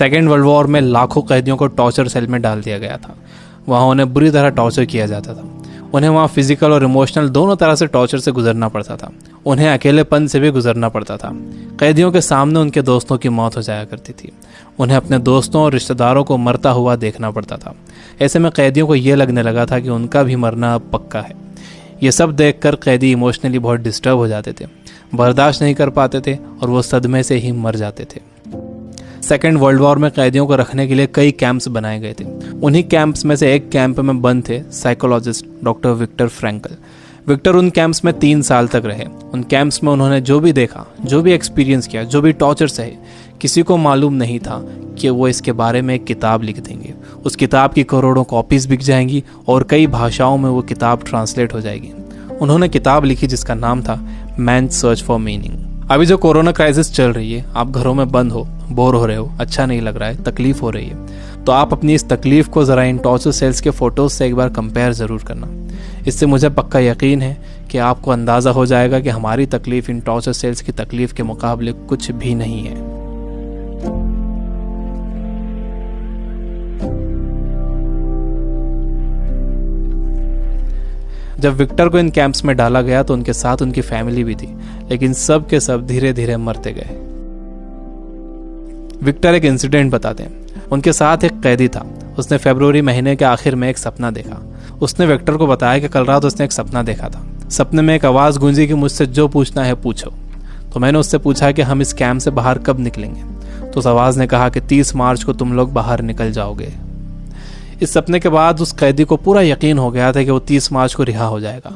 Second world war में लाखों कैदियों को टॉर्चर सेल में डाल दिया गया था। वहाँ उन्हें बुरी तरह टॉर्चर किया जाता था। उन्हें वहाँ फिजिकल और इमोशनल दोनों तरह से टॉर्चर से गुजरना पड़ता था। उन्हें अकेलेपन से भी गुजरना पड़ता था। कैदियों के सामने उनके दोस्तों की मौत हो जाया करती थी। उन्हें अपने दोस्तों और रिश्तेदारों को मरता हुआ देखना पड़ता था। ऐसे में कैदियों को ये लगने लगा था कि उनका भी मरना अब पक्का है। ये सब देखकर कैदी इमोशनली बहुत डिस्टर्ब हो जाते थे, बर्दाश्त नहीं कर पाते थे और वो सदमे से ही मर जाते थे। सेकेंड वर्ल्ड वॉर में कैदियों को रखने के लिए कई कैंप्स बनाए गए थे। उन्हीं कैंप्स में से एक कैंप में बंद थे psychologist doctor Viktor Frankl. Viktor उन कैंप्स में 3 साल तक रहे। उन कैंप्स में उन्होंने जो भी देखा, जो भी एक्सपीरियंस किया, जो भी टॉर्चर सहे, किसी को मालूम नहीं था कि वो इसके बारे में एक किताब लिख देंगे। उस किताब की करोड़ों कॉपीज बिक जाएंगी और कई भाषाओं में वो किताब ट्रांसलेट हो जाएगी। उन्होंने किताब लिखी जिसका नाम था मैन्स सर्च फॉर मीनिंग। अभी जो कोरोना क्राइसिस चल रही है, आप घरों में बंद हो, बोर हो रहे हो, अच्छा नहीं लग रहा है, तकलीफ हो रही है, तो आप अपनी इस तकलीफ को ज़रा इन टॉर्चर सेल्स के फ़ोटोज़ से एक बार कंपेयर ज़रूर करना। इससे मुझे पक्का यकीन है कि आपको अंदाज़ा हो जाएगा कि हमारी तकलीफ़ इन टॉर्चर सेल्स की तकलीफ़ के मुकाबले कुछ भी नहीं है। जब विक्टर को इन कैंप्स में डाला गया तो उनके साथ उनकी फैमिली भी थी, लेकिन सब के सब धीरे धीरे मरते गए। विक्टर एक इंसिडेंट बताते हैं। उनके साथ एक कैदी था। उसने फरवरी महीने के आखिर में एक सपना देखा। उसने विक्टर को बताया कि कल रात उसने एक सपना देखा था। सपने में एक आवाज़ गूंजी कि मुझसे जो पूछना है पूछो। तो मैंने उससे पूछा कि हम इस कैंप से बाहर कब निकलेंगे। तो उस आवाज़ ने कहा कि 30 मार्च को तुम लोग बाहर निकल जाओगे। इस सपने के बाद उस कैदी को पूरा यकीन हो गया था कि वो 30 मार्च को रिहा हो जाएगा।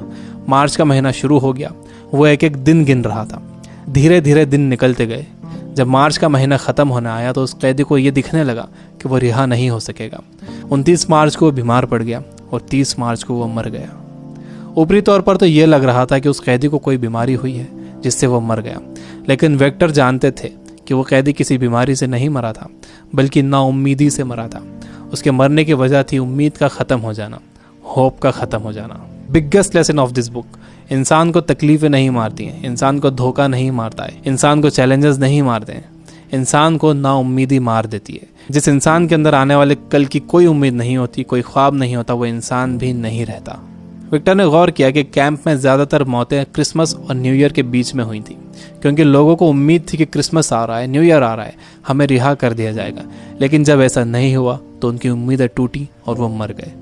मार्च का महीना शुरू हो गया। वो एक एक दिन गिन रहा था। धीरे धीरे दिन निकलते गए। जब मार्च का महीना ख़त्म होने आया तो उस कैदी को ये दिखने लगा कि वो रिहा नहीं हो सकेगा। 29 मार्च को वो बीमार पड़ गया और 30 मार्च को वो मर गया। ऊपरी तौर पर तो ये लग रहा था कि उस कैदी को कोई बीमारी हुई है जिससे वो मर गया, लेकिन विक्टर जानते थे कि वो कैदी किसी बीमारी से नहीं मरा था, बल्कि नाउम्मीदी से मरा था। उसके मरने की वजह थी उम्मीद का ख़त्म हो जाना, होप का ख़त्म हो जाना। Biggest lesson of this book, इंसान को तकलीफ़ें नहीं मारती हैं, इंसान को धोखा नहीं मारता है, इंसान को चैलेंजेस नहीं मारते हैं, इंसान को नाउम्मीदी मार देती है। जिस इंसान के अंदर आने वाले कल की कोई उम्मीद नहीं होती, कोई ख्वाब नहीं होता, वो इंसान भी नहीं रहता। विक्टर ने गौर किया कि कैंप में ज़्यादातर मौतें क्रिसमस और न्यू ईयर के बीच में हुई थी, क्योंकि लोगों को उम्मीद थी कि क्रिसमस आ रहा है, न्यू ईयर आ रहा है, हमें रिहा कर दिया जाएगा। लेकिन जब ऐसा नहीं हुआ तो उनकी उम्मीदें टूटी और वो मर गए।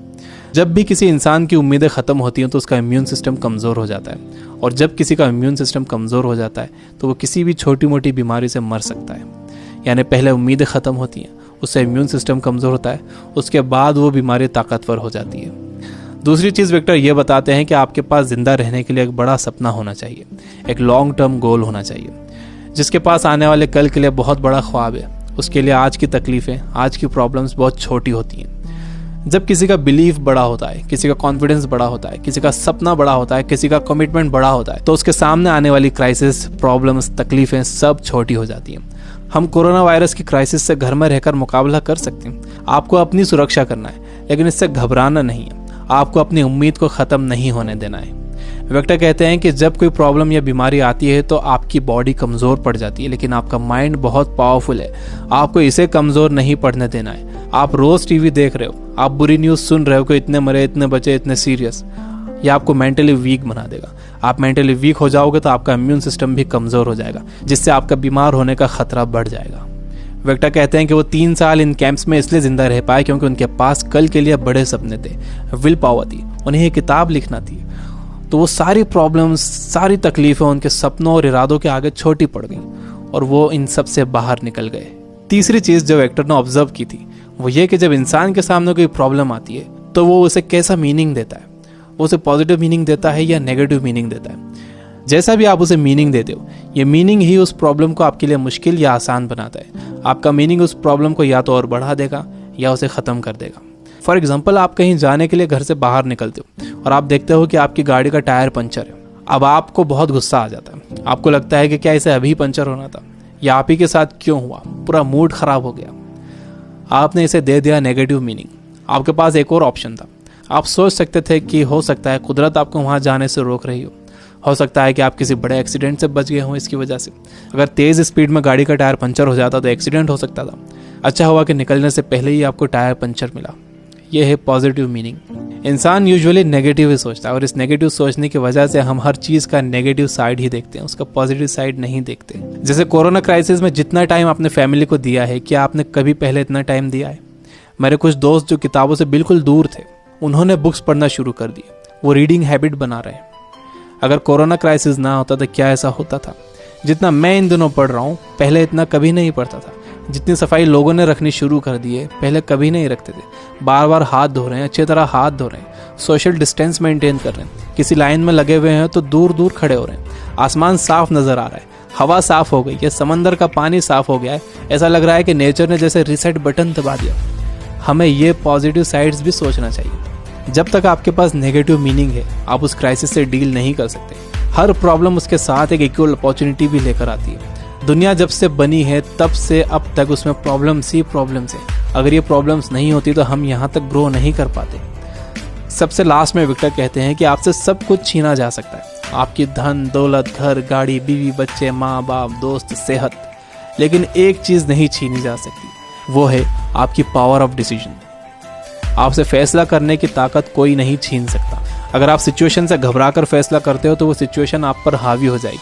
जब भी किसी इंसान की उम्मीदें ख़त्म होती हैं तो उसका इम्यून सिस्टम कमज़ोर हो जाता है, और जब किसी का इम्यून सिस्टम कमज़ोर हो जाता है तो वो किसी भी छोटी मोटी बीमारी से मर सकता है। यानी पहले उम्मीदें ख़त्म होती हैं, उससे इम्यून सिस्टम कमज़ोर होता है, उसके बाद वो बीमारी ताकतवर हो जाती है। दूसरी चीज़ विक्टर ये बताते हैं कि आपके पास ज़िंदा रहने के लिए एक बड़ा सपना होना चाहिए, एक लॉन्ग टर्म गोल होना चाहिए। जिसके पास आने वाले कल के लिए बहुत बड़ा ख्वाब है, उसके लिए आज की तकलीफ़ें, आज की प्रॉब्लम्स बहुत छोटी होती हैं। जब किसी का बिलीफ बड़ा होता है, किसी का कॉन्फिडेंस बड़ा होता है, किसी का सपना बड़ा होता है, किसी का कमिटमेंट बड़ा होता है, तो उसके सामने आने वाली क्राइसिस, प्रॉब्लम्स, तकलीफ़ें सब छोटी हो जाती हैं। हम कोरोना वायरस की क्राइसिस से घर में रहकर मुकाबला कर सकते हैं। आपको अपनी सुरक्षा करना है, लेकिन इससे घबराना नहीं है। आपको अपनी उम्मीद को ख़त्म नहीं होने देना है। विक्टर कहते हैं कि जब कोई प्रॉब्लम या बीमारी आती है तो आपकी बॉडी कमज़ोर पड़ जाती है, लेकिन आपका माइंड बहुत पावरफुल है। आपको इसे कमज़ोर नहीं पड़ने देना है। आप रोज़ टीवी देख रहे हो, आप बुरी न्यूज़ सुन रहे हो कि इतने मरे, इतने बचे, इतने सीरियस, ये आपको मेंटली वीक बना देगा। आप मेंटली वीक हो जाओगे तो आपका इम्यून सिस्टम भी कमज़ोर हो जाएगा, जिससे आपका बीमार होने का खतरा बढ़ जाएगा। विक्टर कहते हैं कि वो 3 साल इन कैंप्स में इसलिए ज़िंदा रह पाए क्योंकि उनके पास कल के लिए बड़े सपने थे, विल पावर थी, उन्हें ये किताब लिखना थी। तो वो सारी प्रॉब्लम्स, सारी तकलीफ़ें उनके सपनों और इरादों के आगे छोटी पड़ गईं और वो इन सब से बाहर निकल गए। तीसरी चीज़ जो विक्टर ने ऑब्जर्व की थी वो ये कि जब इंसान के सामने कोई प्रॉब्लम आती है तो वो उसे कैसा मीनिंग देता है। वो उसे पॉजिटिव मीनिंग देता है या नेगेटिव मीनिंग देता है। जैसा भी आप उसे मीनिंग देते हो, ये मीनिंग ही उस प्रॉब्लम को आपके लिए मुश्किल या आसान बनाता है। आपका मीनिंग उस प्रॉब्लम को या तो और बढ़ा देगा या उसे ख़त्म कर देगा। फॉर एग्जाम्पल, आप कहीं जाने के लिए घर से बाहर निकलते हो और आप देखते हो कि आपकी गाड़ी का टायर पंचर है। अब आपको बहुत गुस्सा आ जाता है। आपको लगता है कि क्या इसे अभी पंचर होना था, या आप ही के साथ क्यों हुआ, पूरा मूड ख़राब हो गया। आपने इसे दे दिया नेगेटिव मीनिंग। आपके पास एक और ऑप्शन था। आप सोच सकते थे कि हो सकता है कुदरत आपको वहाँ जाने से रोक रही हो सकता है कि आप किसी बड़े एक्सीडेंट से बच गए हों इसकी वजह से। अगर तेज़ स्पीड में गाड़ी का टायर पंचर हो जाता तो एक्सीडेंट हो सकता था। अच्छा हुआ कि निकलने से पहले ही आपको टायर पंचर मिला। यह है पॉजिटिव मीनिंग। इंसान यूजुअली नेगेटिव ही सोचता है और इस नेगेटिव सोचने की वजह से हम हर चीज़ का नेगेटिव साइड ही देखते हैं, उसका पॉजिटिव साइड नहीं देखते। जैसे कोरोना क्राइसिस में जितना टाइम आपने फैमिली को दिया है, क्या आपने कभी पहले इतना टाइम दिया है? मेरे कुछ दोस्त जो किताबों से बिल्कुल दूर थे, उन्होंने बुक्स पढ़ना शुरू कर दिए, वो रीडिंग हैबिट बना रहे हैं। अगर कोरोना क्राइसिस ना होता तो क्या ऐसा होता था? जितना मैं इन दिनों पढ़ रहा हूँ, पहले इतना कभी नहीं पढ़ता था। जितनी सफाई लोगों ने रखनी शुरू कर दी है, पहले कभी नहीं रखते थे। बार बार हाथ धो रहे हैं, अच्छी तरह हाथ धो रहे हैं, सोशल डिस्टेंस मेंटेन कर रहे हैं। किसी लाइन में लगे हुए हैं तो दूर दूर खड़े हो रहे हैं। आसमान साफ नजर आ रहा है, हवा साफ हो गई है, समंदर का पानी साफ हो गया है। ऐसा लग रहा है कि नेचर ने जैसे रीसेट बटन दबा दिया। हमें ये पॉजिटिव साइड्स भी सोचना चाहिए। जब तक आपके पास नेगेटिव मीनिंग है, आप उस क्राइसिस से डील नहीं कर सकते। हर प्रॉब्लम उसके साथ एक इक्वल अपॉर्चुनिटी भी लेकर आती है। दुनिया जब से बनी है तब से अब तक उसमें प्रॉब्लम्स ही प्रॉब्लम्स है। अगर ये प्रॉब्लम्स नहीं होती तो हम यहाँ तक ग्रो नहीं कर पाते। सबसे लास्ट में विक्टर कहते हैं कि आपसे सब कुछ छीना जा सकता है, आपकी धन दौलत, घर, गाड़ी, बीवी, बच्चे, माँ बाप, दोस्त, सेहत, लेकिन एक चीज़ नहीं छीनी जा सकती, वो है आपकी पावर ऑफ डिसीजन। आपसे फैसला करने की ताकत कोई नहीं छीन सकता। अगर आप सिचुएशन से घबराकर फैसला करते हो तो वो सिचुएशन आप पर हावी हो जाएगी,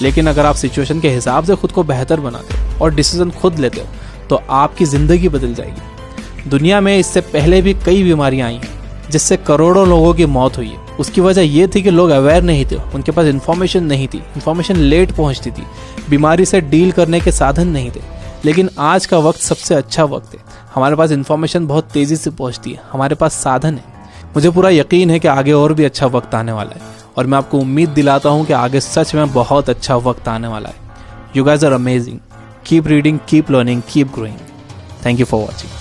लेकिन अगर आप सिचुएशन के हिसाब से खुद को बेहतर बनाते हो और डिसीजन खुद लेते हो तो आपकी ज़िंदगी बदल जाएगी। दुनिया में इससे पहले भी कई बीमारियां आई हैं जिससे करोड़ों लोगों की मौत हुई है। उसकी वजह ये थी कि लोग अवेयर नहीं थे, उनके पास इन्फॉर्मेशन नहीं थी, इन्फॉर्मेशन लेट पहुंचती थी, बीमारी से डील करने के साधन नहीं थे। लेकिन आज का वक्त सबसे अच्छा वक्त है। हमारे पास इन्फॉर्मेशन बहुत तेज़ी से पहुंचती है, हमारे पास साधन है। मुझे पूरा यकीन है कि आगे और भी अच्छा वक्त आने वाला है और मैं आपको उम्मीद दिलाता हूं कि आगे सच में बहुत अच्छा वक्त आने वाला है। You guys are amazing. Keep reading, keep learning, keep growing. Thank you for watching.